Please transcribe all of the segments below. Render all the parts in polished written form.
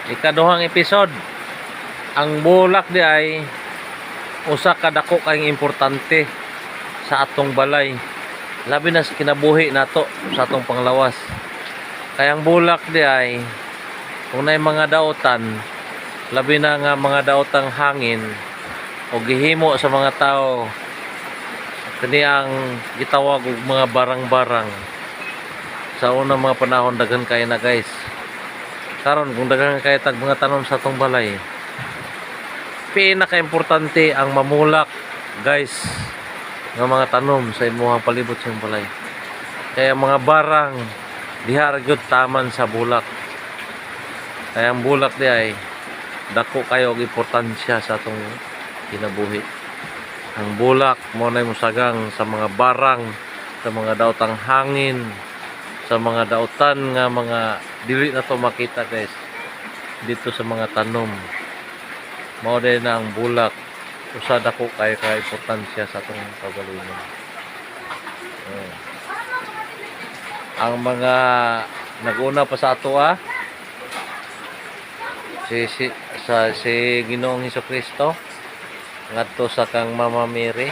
Ikaduhang episode. Ang bulak di ay usa ka dako kay importante sa atong balay. Labi na sa kinabuhi nato sa atong panglawas. Kaya ang bulak di ay kung nay mga daotan, labi na nga mga daotang hangin o gihimo sa mga tao kani ang gitawag og mga barang-barang. Sa unang mga panahon daghan kay na guys. Karon kung daghan kay tag mga tanom sa atong balay, pinaka-importante ang mamulak guys ng mga tanom sa imuhang palibot sa imong balay. Kaya mga barang diha ra gyud taman sa bulak. Kaya ang bulak di ay dako kayo og importansya sa atong kinabuhi. Ang bulak mo na musagang sa mga barang, sa mga daotang hangin, sa mga daotan nga mga dili na to makita guys dito sa mga tanom. Mao din na ang bulak usa dako kay ka importansya sa atong kaugalingon. Ang mga naguna pa sa ato si Ginoong Hesukristo ngadto sa kang Mama Mary,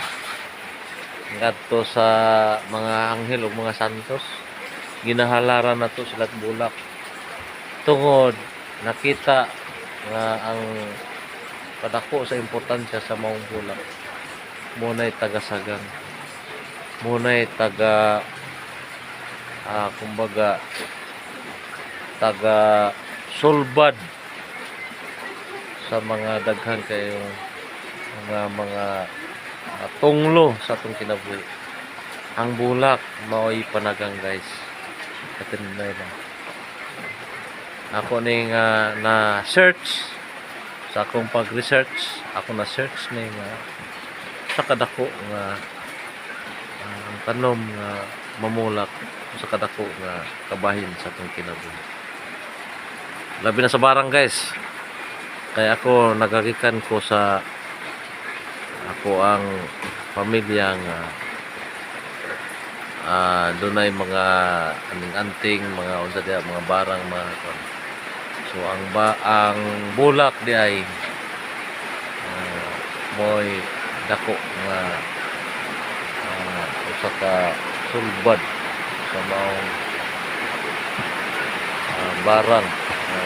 ngadto sa mga anghel ug mga santos, ginahalaran nato sila bulak tungod nakita nga ang padako sa importansya sa maong bulak. Munay tagasagang, munay taga kumbaga taga sulbad sa mga daghan kayong mga tunglo sa atong kinabuhi. Ang bulak mao'y panagang guys. Katinday lang. Ako ning na search sa akong pag-research, ako na search ning sa kadako nga ang tanom nga mamulak sa kadako nga kabahin sa atong kinabuhi. Labi na sa barang guys. Kaya ako nagagikan ko sa ako ang pamilya nga dunay mga anting mga unsa dia mga barang mga so ang bulak di ay moy dako nga usa ka sulbad sa maong barang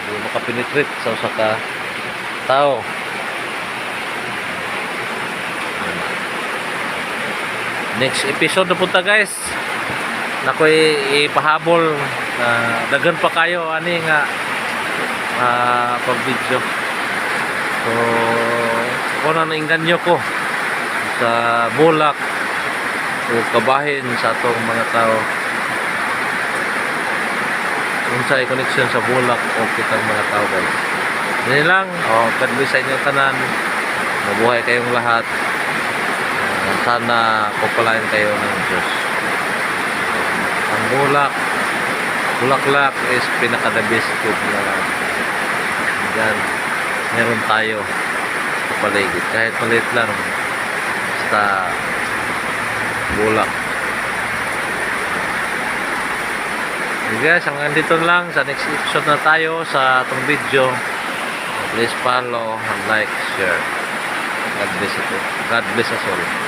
di makapenetrate sa usa ka tao. Next episode na punta guys, nakoy ipahabol daghan pa kayo ani nga pag video. So kung na nainganyo ko sa bulak o kabahin sa atong mga tao, unsay connection sa bulak o kitang mga tao guys. Yan lang, God bless sa inyo tanan, mabuhay kayong lahat. Sana pagpalain kayo ng Diyos. Ang bulaklak is pinaka the best food na dyan meron tayo sa paligid. Kahit maliit lang, basta bulak. Okay guys, hanggang dito lang. Sa next episode na tayo sa itong video. Please follow and like, share. God bless us all.